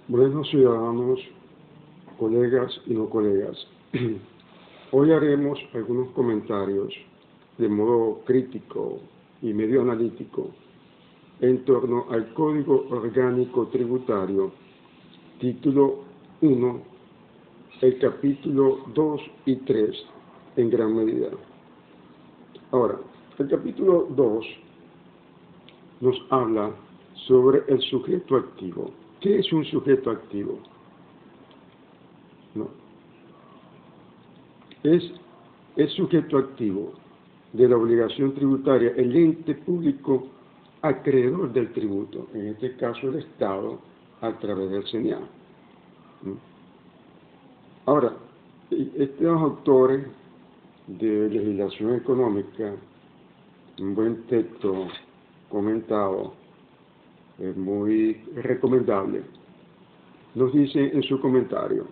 Buenos ciudadanos, colegas y no colegas, hoy haremos algunos comentarios de modo crítico y medio analítico en torno al Código Orgánico Tributario, título 1, el capítulo 2 y 3 en gran medida. Ahora, el capítulo 2 nos habla sobre el sujeto activo. ¿Qué es un sujeto activo? No. Es el sujeto activo de la obligación tributaria, el ente público acreedor del tributo, en este caso el Estado, a través del CENIA. Ahora, estos autores de legislación económica, un buen texto comentado, muy recomendable, nos dice en su comentario: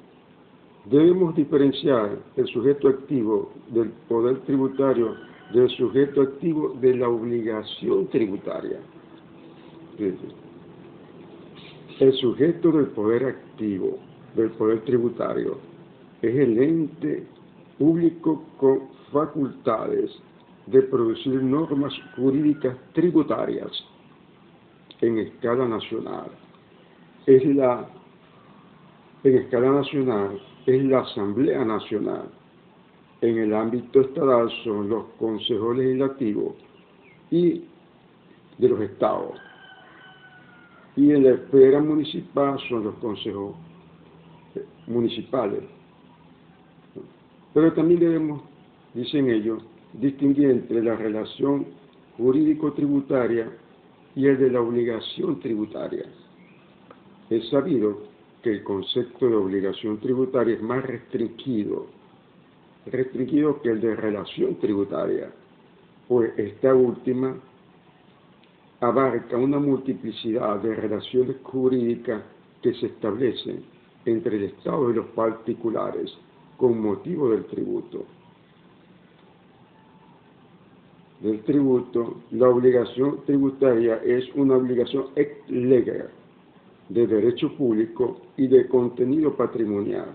debemos diferenciar el sujeto activo del poder tributario del sujeto activo de la obligación tributaria. El sujeto del poder activo, del poder tributario, es el ente público con facultades de producir normas jurídicas tributarias en escala nacional. En escala nacional es la Asamblea Nacional. En el ámbito estatal son los consejos legislativos y de los estados. Y en la esfera municipal son los consejos municipales. Pero también debemos, dicen ellos, distinguir entre la relación jurídico-tributaria y el de la obligación tributaria. Es sabido que el concepto de obligación tributaria es más restringido que el de relación tributaria, pues esta última abarca una multiplicidad de relaciones jurídicas que se establecen entre el Estado y los particulares con motivo del tributo. La obligación tributaria es una obligación ex lege de derecho público y de contenido patrimonial,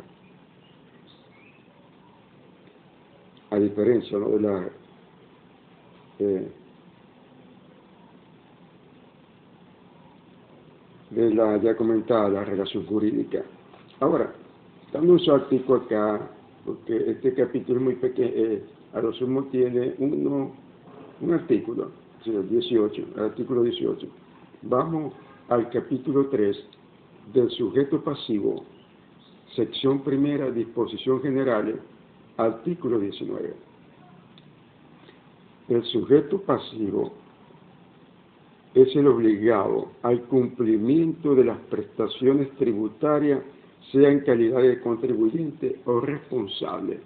a diferencia, ¿no?, de la ya comentada, la relación jurídica. Ahora, dando un saltico acá, porque este capítulo es muy pequeño, a lo sumo tiene un artículo, el 18, el artículo 18. Vamos al capítulo 3 del sujeto pasivo, sección primera, disposición generales, artículo 19. El sujeto pasivo es el obligado al cumplimiento de las prestaciones tributarias, sea en calidad de contribuyente o responsable.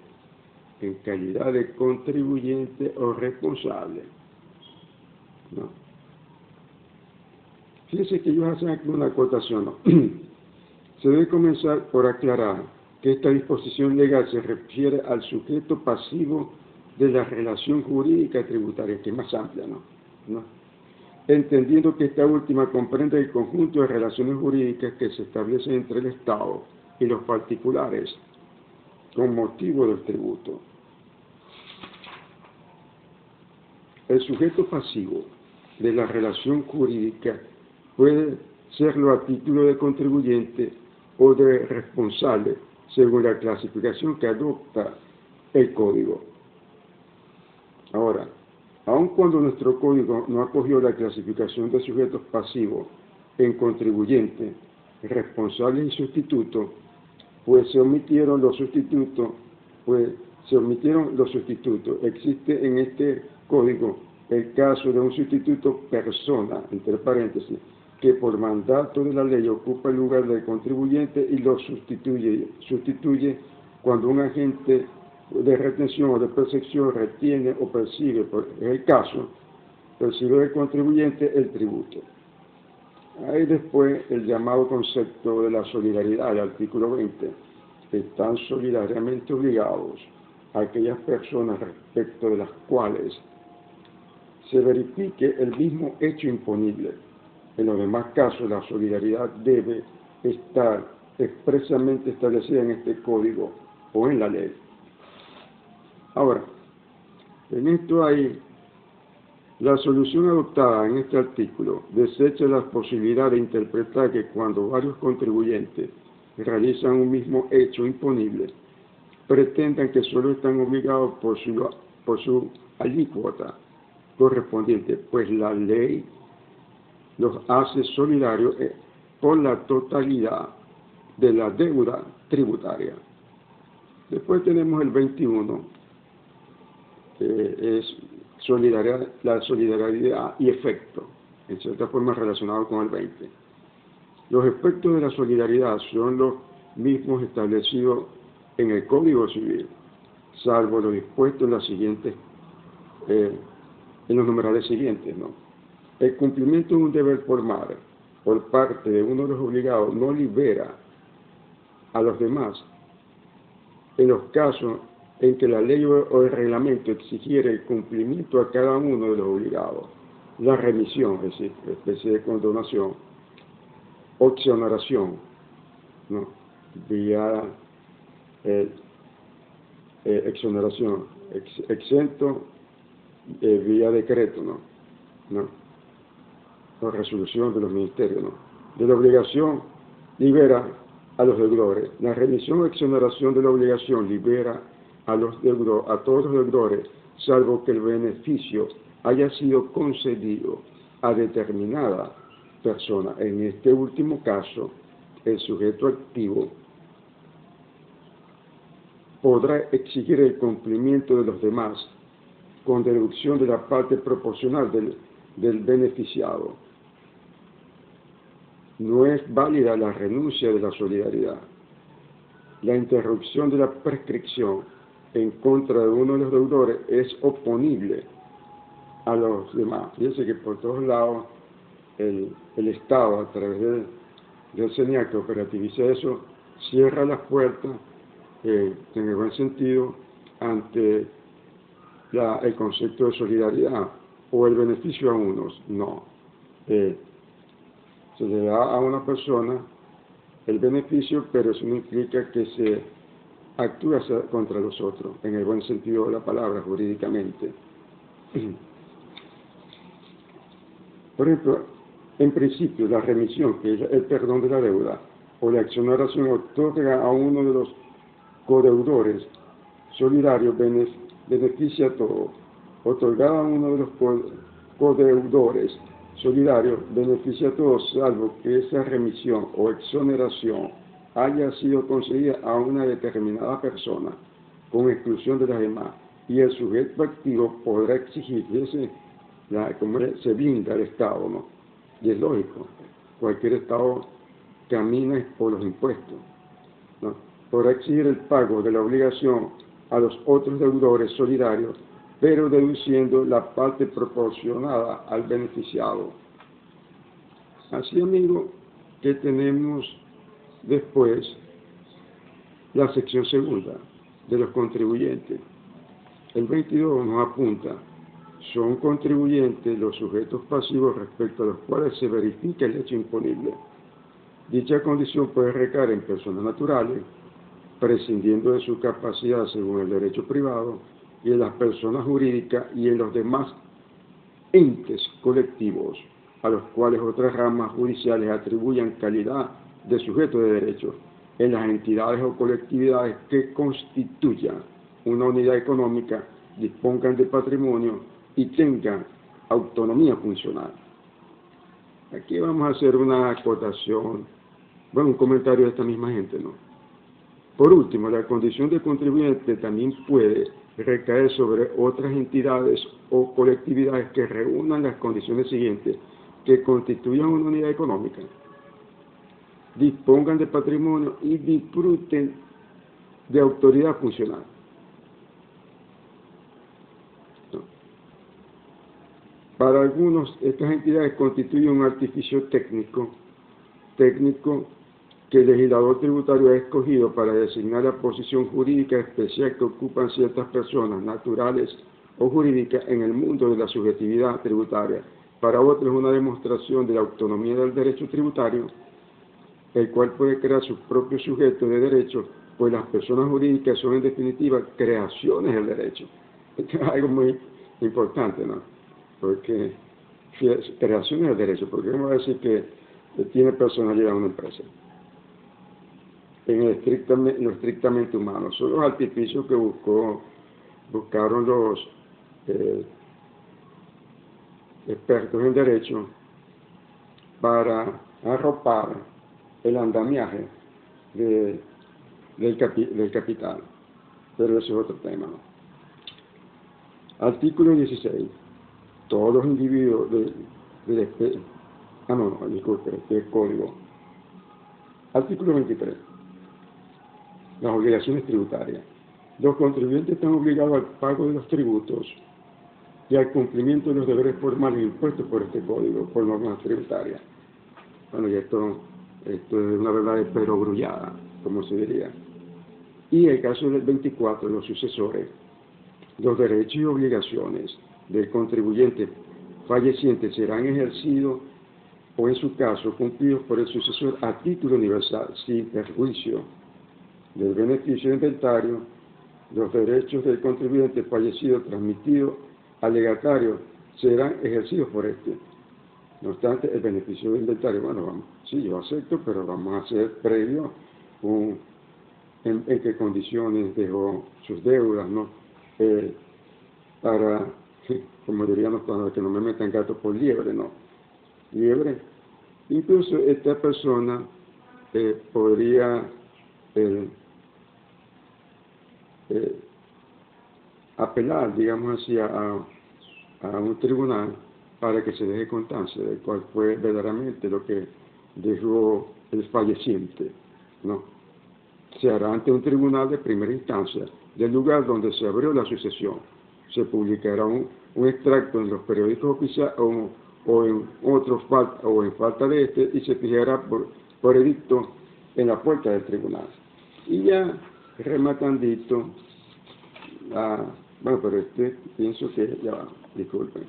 En calidad de contribuyente o responsable. ¿No? Fíjense que ellos hacen aquí una acotación, ¿no? Se debe comenzar por aclarar que esta disposición legal se refiere al sujeto pasivo de la relación jurídica tributaria, que es más amplia, ¿no? Entendiendo que esta última comprende el conjunto de relaciones jurídicas que se establecen entre el Estado y los particulares con motivo del tributo. El sujeto pasivo de la relación jurídica puede serlo a título de contribuyente o de responsable, según la clasificación que adopta el Código. Ahora, aun cuando nuestro Código no acogió la clasificación de sujetos pasivos en contribuyente, responsable y sustituto, pues se omitieron los sustitutos. Existe en este Código el caso de un sustituto persona, entre paréntesis, que por mandato de la ley ocupa el lugar del contribuyente y lo sustituye cuando un agente de retención o de percepción retiene o percibe, en el caso, percibe del contribuyente el tributo. Hay después el llamado concepto de la solidaridad, el artículo 20. Están solidariamente obligados a aquellas personas respecto de las cuales se verifique el mismo hecho imponible. En los demás casos, la solidaridad debe estar expresamente establecida en este código o en la ley. Ahora, en esto hay la solución adoptada en este artículo desecha la posibilidad de interpretar que cuando varios contribuyentes realizan un mismo hecho imponible, pretendan que solo están obligados por su alícuota correspondiente, pues la ley los hace solidarios por la totalidad de la deuda tributaria. Después tenemos el 21, que es la solidaridad y efecto, en cierta forma relacionado con el 20. Los efectos de la solidaridad son los mismos establecidos en el Código Civil, salvo lo dispuesto en los numerales siguientes, ¿no? El cumplimiento de un deber formal por parte de uno de los obligados no libera a los demás en los casos en que la ley o el reglamento exigiera el cumplimiento a cada uno de los obligados, la remisión, es decir, especie de condonación, o exoneración, ¿no? Vía exoneración, exento vía decreto, ¿no? O resolución de los ministerios, ¿no? De la obligación libera a los deudores. La remisión o exoneración de la obligación libera a todos los deudores, salvo que el beneficio haya sido concedido a determinada persona. En este último caso, el sujeto activo podrá exigir el cumplimiento de los demás con deducción de la parte proporcional del beneficiado. No es válida la renuncia de la solidaridad. La interrupción de la prescripción en contra de uno de los deudores es oponible a los demás. Fíjense que por todos lados el Estado, a través del CENIAC, que operativiza eso, cierra las puertas, en el buen sentido, ante el concepto de solidaridad o el beneficio a unos. No. Se le da a una persona el beneficio, pero eso no implica que se actúe contra los otros, en el buen sentido de la palabra, jurídicamente. Por ejemplo, en principio, la remisión, que es el perdón de la deuda, o la exoneración, otorga a uno de los codeudores solidarios beneficia a todos. Otorgada a uno de los codeudores solidarios beneficia a todos, salvo que esa remisión o exoneración haya sido concedida a una determinada persona, con exclusión de las demás, y el sujeto activo podrá exigir, como se blinda el Estado, ¿no? Y es lógico, cualquier Estado camina por los impuestos, ¿no? Podrá exigir el pago de la obligación a los otros deudores solidarios, pero deduciendo la parte proporcionada al beneficiado. Así, amigo, que tenemos después la sección segunda de los contribuyentes. El 22 nos apunta: son contribuyentes los sujetos pasivos respecto a los cuales se verifica el hecho imponible. Dicha condición puede recaer en personas naturales, prescindiendo de su capacidad según el derecho privado, y en las personas jurídicas y en los demás entes colectivos a los cuales otras ramas judiciales atribuyan calidad de sujeto de derecho, en las entidades o colectividades que constituyan una unidad económica, dispongan de patrimonio y tengan autonomía funcional. Aquí vamos a hacer una acotación, un comentario de esta misma gente, ¿no? Por último, la condición de contribuyente también puede recaer sobre otras entidades o colectividades que reúnan las condiciones siguientes, que constituyan una unidad económica, dispongan de patrimonio y disfruten de autoridad funcional. ¿No? Para algunos, estas entidades constituyen un artificio técnico que el legislador tributario ha escogido para designar la posición jurídica especial que ocupan ciertas personas naturales o jurídicas en el mundo de la subjetividad tributaria. Para otros, una demostración de la autonomía del derecho tributario el cual puede crear su propio sujeto de derecho, pues las personas jurídicas son en definitiva creaciones del derecho. Esto es algo muy importante, ¿no? Porque creaciones del derecho, porque vamos a decir que tiene personalidad una empresa en lo estrictamente humano. Son los artificios que buscaron los expertos en derecho para arropar el andamiaje del capital. Pero ese es otro tema, ¿no? Artículo 16. Todos los individuos del código. Artículo 23. Las obligaciones tributarias. Los contribuyentes están obligados al pago de los tributos y al cumplimiento de los deberes formales impuestos por este código, por normas tributarias. Bueno, y esto es una verdad de perogrullada, como se diría. Y el caso del 24, los sucesores, los derechos y obligaciones del contribuyente falleciente serán ejercidos o en su caso cumplidos por el sucesor a título universal, sin perjuicio del beneficio de inventario. Los derechos del contribuyente fallecido transmitidos al legatario serán ejercidos por este. No obstante, el beneficio de inventario, bueno, vamos, sí, yo acepto, pero vamos a hacer previo en qué condiciones dejó sus deudas, ¿no? Para, como diríamos, para que no me metan gato por liebre, ¿no? Liebre. Incluso esta persona podría apelar, digamos así, a un tribunal para que se deje constancia de cuál fue verdaderamente lo que dejó el falleciente, ¿no? Se hará ante un tribunal de primera instancia del lugar donde se abrió la sucesión. Se publicará un extracto en los periódicos oficiales o en falta de este, y se fijará por edicto en la puerta del tribunal. Y ya rematandito, bueno, pero pienso que ya, disculpen.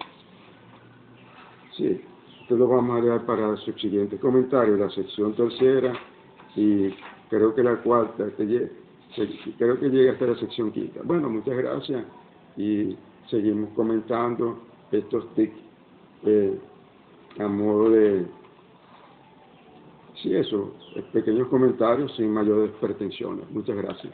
Sí, esto lo vamos a dejar para el subsiguiente comentario, la sección tercera, y creo que la cuarta, creo que llega hasta la sección quinta. Bueno, muchas gracias, y seguimos comentando estos tics a modo de, sí, eso, pequeños comentarios sin mayores pretensiones. Muchas gracias.